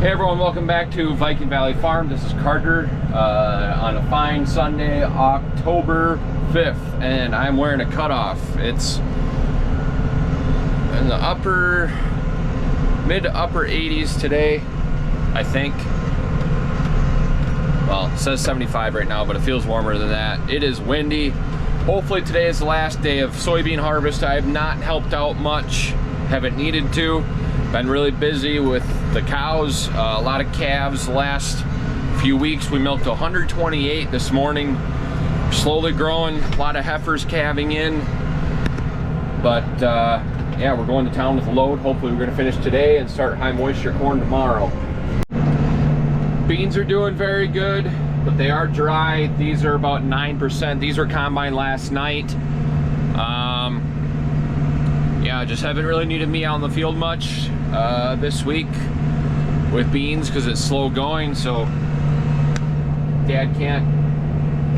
Hey everyone, welcome back to Viking Valley Farm. This is Carter on a fine Sunday, October 5th, and I'm wearing a cutoff. It's in the mid to upper 80s today, I think. Well, it says 75 right now, but it feels warmer than that. It is windy. Hopefully today is the last day of soybean harvest. I have not helped out much, haven't needed to. Been really busy with the cows, a lot of calves the last few weeks. We milked 128 this morning. Slowly growing, a lot of heifers calving in. But yeah, we're going to town with a load. Hopefully we're gonna finish today and start high moisture corn tomorrow. Beans are doing very good, but they are dry. These are about 9%. These were combined last night. Yeah, just haven't really needed me out in the field much this week with beans because it's slow going, so Dad can't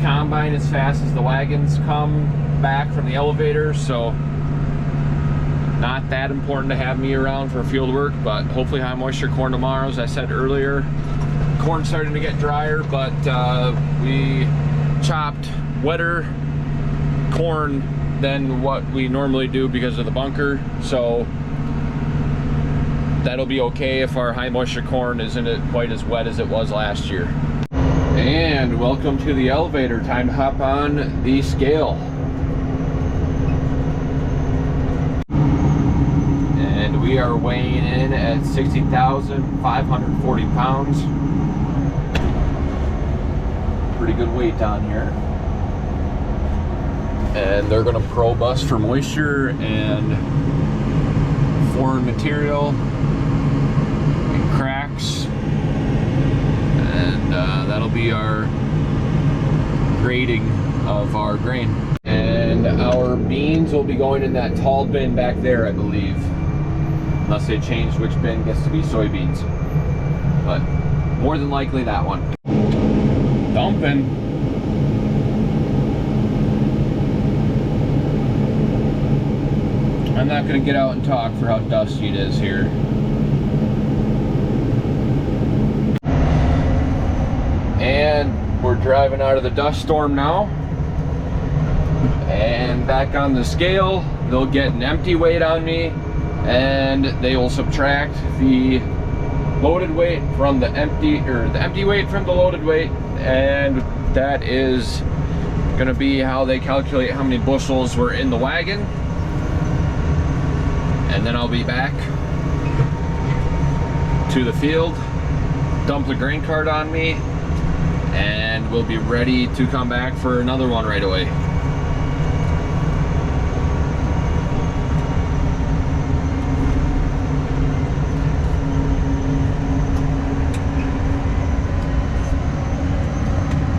combine as fast as the wagons come back from the elevator, so not that important to have me around for field work. But hopefully high moisture corn tomorrow. As I said earlier, corn's starting to get drier, but we chopped wetter corn than what we normally do because of the bunker, so that'll be okay if our high moisture corn isn't quite as wet as it was last year. And welcome to the elevator. Time to hop on the scale. And we are weighing in at 60,540 pounds. Pretty good weight on here. And they're gonna probe us for moisture and foreign material and cracks, and that'll be our grading of our grain. And our beans will be going in that tall bin back there, I believe, unless they change which bin gets to be soybeans, but more than likely that one. Dumping. I'm not going to get out and talk for how dusty it is here. And we're driving out of the dust storm now. And back on the scale, they'll get an empty weight on me, and they will subtract the loaded weight from the empty, or the empty weight from the loaded weight, and that is going to be how they calculate how many bushels were in the wagon. And then I'll be back to the field, dump the grain cart on me, and we'll be ready to come back for another one right away.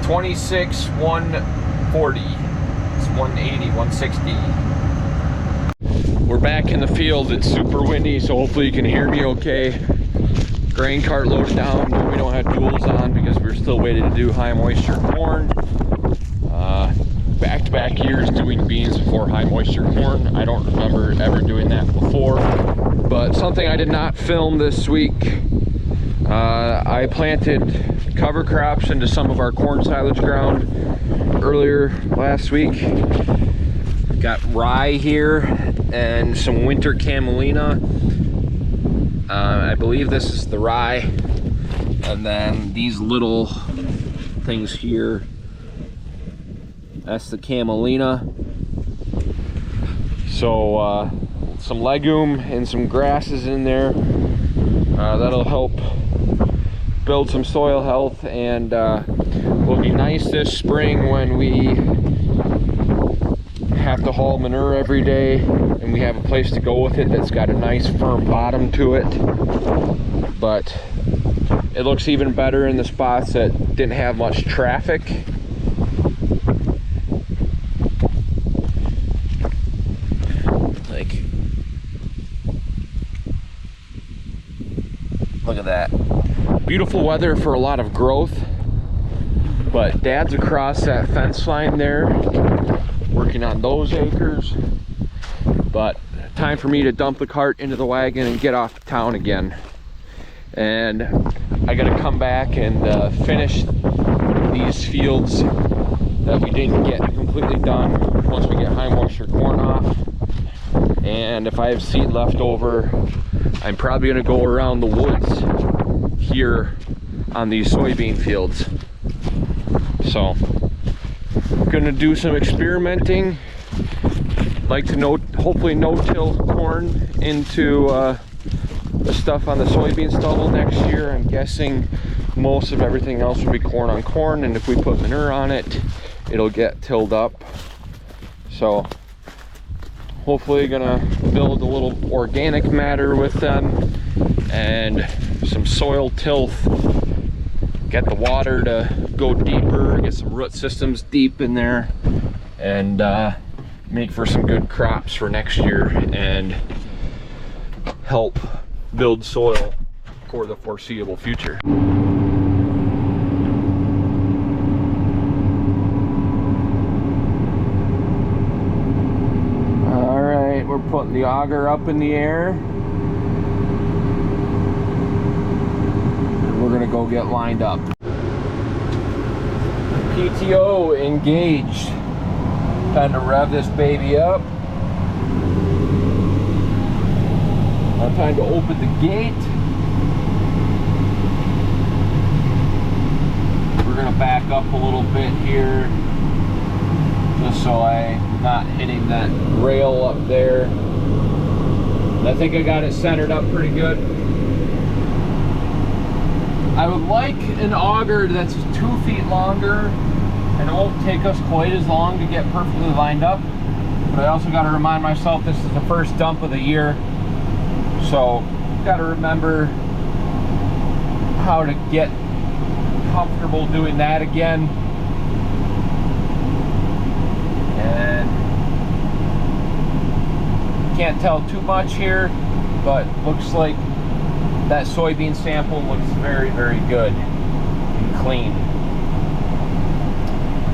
$26,140. It's 180, 160. We're back in the field. It's super windy, so hopefully you can hear me okay. Grain cart loaded down. We don't have duals on because we're still waiting to do high moisture corn. Back-to-back years doing beans before high moisture corn. I don't remember ever doing that before, but something I did not film this week. I planted cover crops into some of our corn silage ground earlier last week. Got rye here and some winter camelina. I believe this is the rye, and then these little things here, that's the camelina. So some legume and some grasses in there. That'll help build some soil health, and will be nice this spring when we have to haul manure every day and we have a place to go with it that's got a nice firm bottom to it. But it looks even better in the spots that didn't have much traffic. Like, look at that. Beautiful weather for a lot of growth, but Dad's across that fence line there working on those acres. But time for me to dump the cart into the wagon and get off to town again. and I gotta come back and finish these fields that we didn't get completely done once we get high moisture corn off. And if I have seed left over, I'm probably gonna go around the woods here on these soybean fields. So gonna do some experimenting. Like to hopefully no-till corn into the stuff on the soybean stubble next year. I'm guessing most of everything else will be corn on corn, and if we put manure on it, it'll get tilled up. So hopefully gonna build a little organic matter with them and some soil tilth, get the water to go deeper, get some root systems deep in there, and make for some good crops for next year and help build soil for the foreseeable future. All right, we're putting the auger up in the air. And we're gonna go get lined up. PTO engaged. Time to rev this baby up. Now time to open the gate. We're gonna back up a little bit here, just so I'm not hitting that rail up there. I think I got it centered up pretty good. I would like an auger that's 2 feet longer, and it won't take us quite as long to get perfectly lined up. But I also got to remind myself this is the first dump of the year, so got to remember how to get comfortable doing that again. And can't tell too much here, but looks like that soybean sample looks very, very good and clean.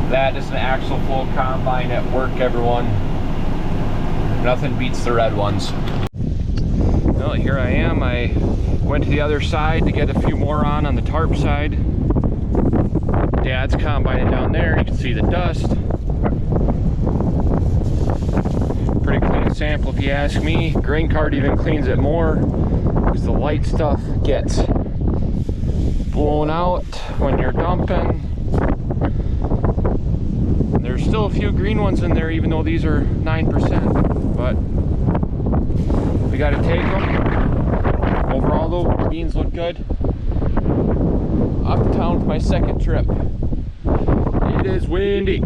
That is an axle flow combine at work, everyone. Nothing beats the red ones. Well, here I am. I went to the other side to get a few more on the tarp side. Dad's combining down there. You can see the dust. Pretty clean sample if you ask me. Grain cart even cleans it more because the light stuff gets blown out when you're dumping. There's still a few green ones in there, even though these are 9%, but we got to take them. Overall though, beans look good. Off to town for my second trip. It is windy.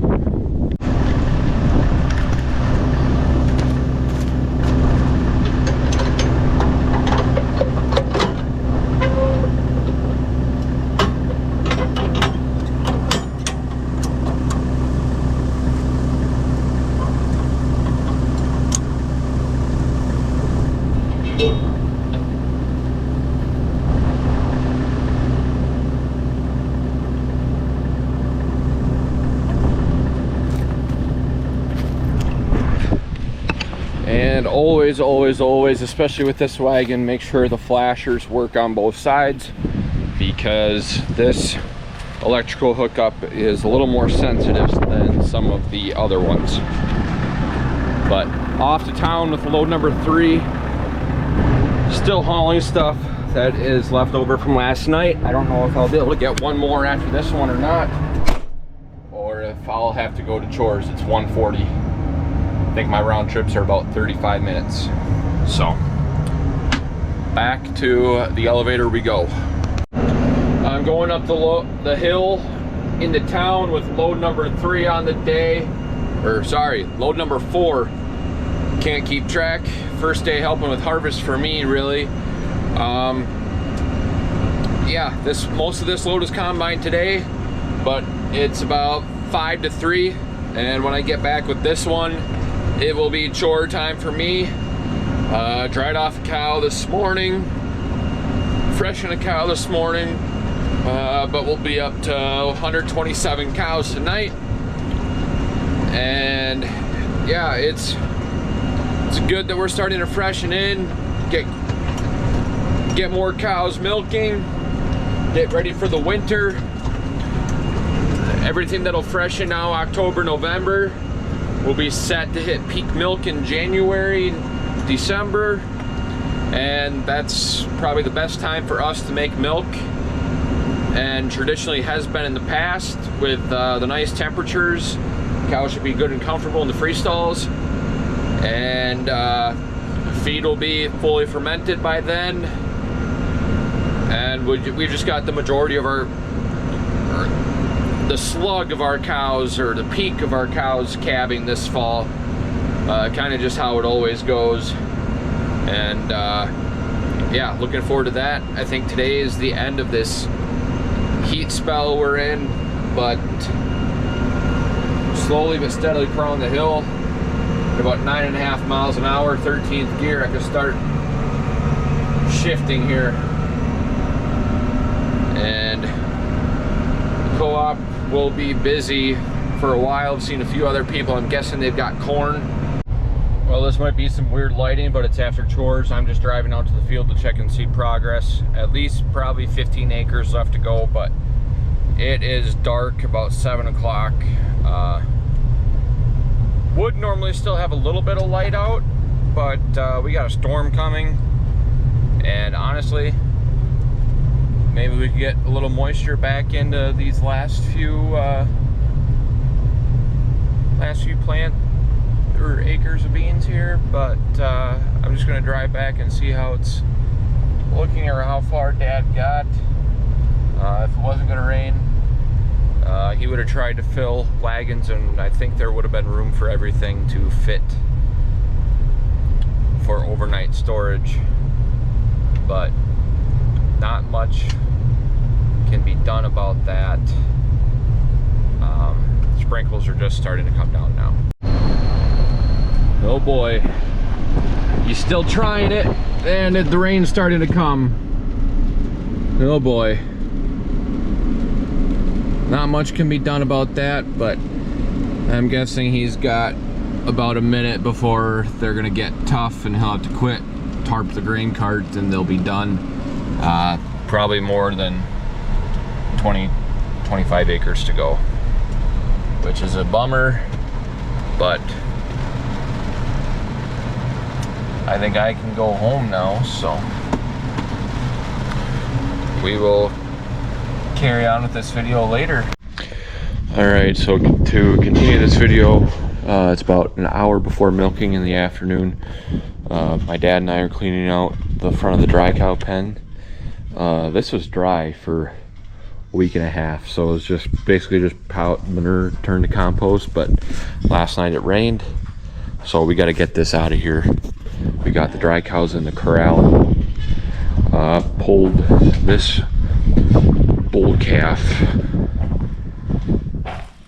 And always, especially with this wagon, make sure the flashers work on both sides, because this electrical hookup is a little more sensitive than some of the other ones. But off to town with load number 3. Still hauling stuff that is left over from last night. I don't know if I'll be able to get one more after this one or not, or if I'll have to go to chores. It's 1:40. I think my round trips are about 35 minutes. So back to the elevator we go. I'm going up the hill into town with load number 3 on the day, or sorry, load number 4. Can't keep track. First day helping with harvest for me, really. Yeah, most of this load is combined today, but it's about 5 to 3, and when I get back with this one, it will be chore time for me. Dried off a cow this morning, freshened a cow this morning, but we'll be up to 127 cows tonight. And yeah, it's good that we're starting to freshen in, get get more cows milking, get ready for the winter. Everything that'll freshen now, October, November, will be set to hit peak milk in January, December, and that's probably the best time for us to make milk, and traditionally has been in the past. With the nice temperatures, cows should be good and comfortable in the free stalls, and feed will be fully fermented by then, and we just got the majority of the slug of our cows, or the peak of our cows, calving this fall. Kind of just how it always goes. And yeah, looking forward to that. I think today is the end of this heat spell we're in, but slowly but steadily crawling the hill at about 9.5 miles an hour, 13th gear. I can start shifting here. And the co-op will be busy for a while. I've seen a few other people. I'm guessing they've got corn. Well, this might be some weird lighting, but it's after chores. I'm just driving out to the field to check and see progress. At least probably 15 acres left to go, but it is dark, about 7 o'clock. Would normally still have a little bit of light out, but we got a storm coming, and honestly, maybe we could get a little moisture back into these last few plant or acres of beans here. But I'm just gonna drive back and see how it's looking, or how far Dad got. If it wasn't gonna rain, he would have tried to fill wagons, and I think there would have been room for everything to fit for overnight storage, but not much can be done about that. Sprinkles are just starting to come down now. Oh boy, you still trying it, and the rain's starting to come. Oh boy, not much can be done about that, but I'm guessing he's got about a minute before they're gonna get tough and he'll have to quit, tarp the grain cart, and they'll be done. Probably more than 20-25 acres to go, which is a bummer, but I think I can go home now, so we will carry on with this video later. Alright, so to continue this video, it's about an hour before milking in the afternoon. My dad and I are cleaning out the front of the dry cow pen. This was dry for a week and a half, so it was just basically just manure turned to compost, but last night it rained, so we got to get this out of here. We got the dry cows in the corral. Pulled this bull calf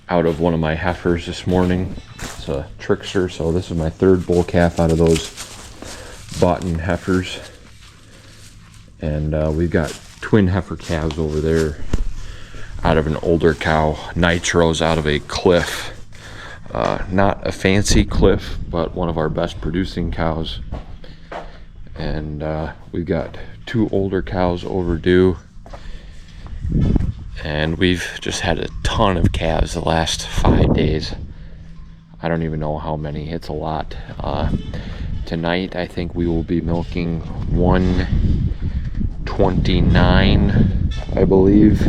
out of one of my heifers this morning. It's a trickster, so this is my third bull calf out of those bought-in heifers. And we've got twin heifer calves over there out of an older cow. Nitros out of a cliff. Not a fancy cliff, but one of our best producing cows. And we've got two older cows overdue. And we've just had a ton of calves the last 5 days. I don't even know how many. It's a lot. Tonight I think we will be milking 129, I believe,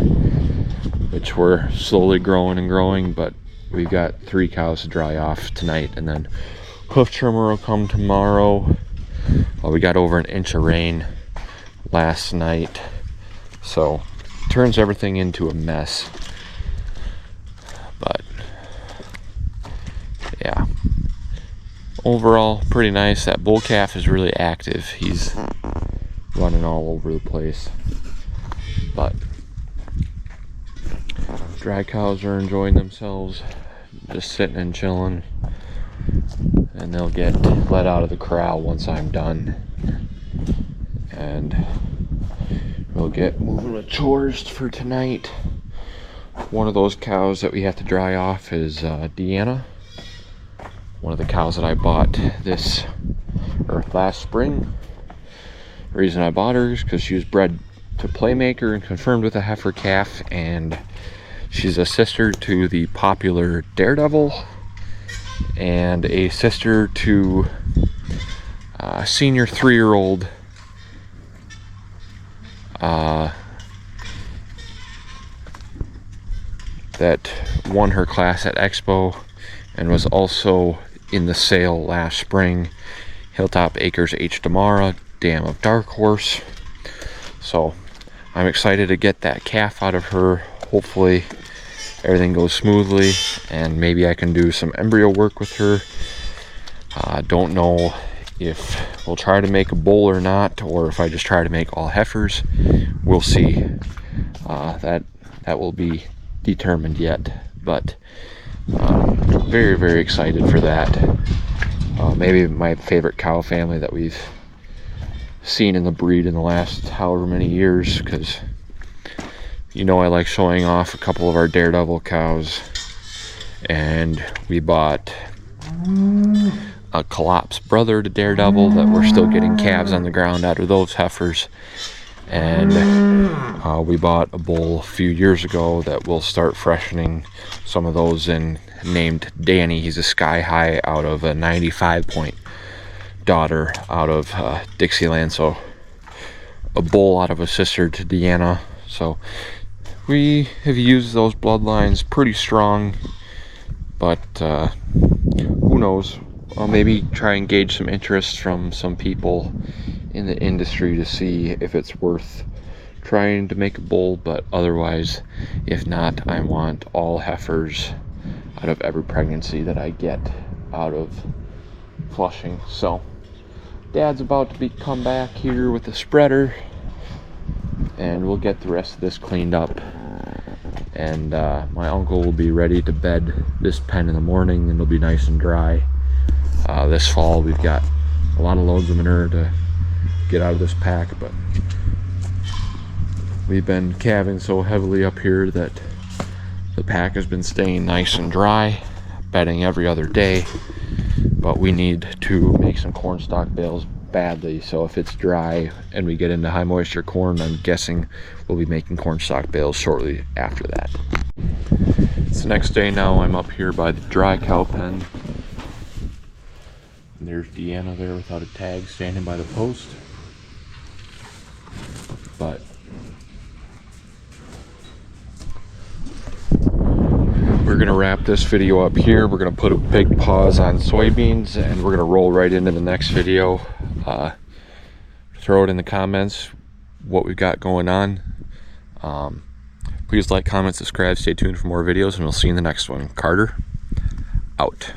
which we're slowly growing and growing, but we've got 3 cows to dry off tonight, and then hoof trimmer will come tomorrow. We got over an inch of rain last night, so it turns everything into a mess. But yeah, overall pretty nice. That bull calf is really active. He's running all over the place. But dry cows are enjoying themselves, just sitting and chilling, and they'll get let out of the corral once I'm done, and we'll get moving with chores for tonight. One of those cows that we have to dry off is Deanna, one of the cows that I bought last spring. The reason I bought her is because she was bred to Playmaker and confirmed with a heifer calf, and she's a sister to the popular Daredevil and a sister to a senior 3-year-old that won her class at Expo and was also in the sale last spring. Hilltop Acres H. Damara, Dam of Dark Horse. So I'm excited to get that calf out of her. Hopefully everything goes smoothly and maybe I can do some embryo work with her. Don't know if we'll try to make a bull or not, or if I just try to make all heifers. We'll see. That will be determined yet, but very, very excited for that. Maybe my favorite cow family that we've seen in the breed in the last however many years, because you know I like showing off a couple of our Daredevil cows, and we bought a collapsed brother to Daredevil that we're still getting calves on the ground out of those heifers, and we bought a bull a few years ago that we'll start freshening some of those in, named Danny. He's a Sky High out of a 95 point daughter out of Dixieland, so a bull out of a sister to Deanna. So we have used those bloodlines pretty strong, but who knows, I'll maybe try and gauge some interest from some people in the industry to see if it's worth trying to make a bull. But otherwise, if not, I want all heifers out of every pregnancy that I get out of flushing. So Dad's about to come back here with the spreader, and we'll get the rest of this cleaned up, and my uncle will be ready to bed this pen in the morning, and it'll be nice and dry. This fall we've got a lot of loads of manure to get out of this pack, but we've been calving so heavily up here that the pack has been staying nice and dry, bedding every other day. But we need to make some corn stalk bales badly, so if it's dry and we get into high moisture corn, I'm guessing we'll be making corn stalk bales shortly after that. It's the next day now. I'm up here by the dry cow pen. And there's Deanna there without a tag standing by the post. But we're gonna wrap this video up here. We're gonna put a big pause on soybeans, and we're gonna roll right into the next video. Throw it in the comments what we've got going on. Please like, comment, subscribe, stay tuned for more videos, and we'll see you in the next one. Carter, out.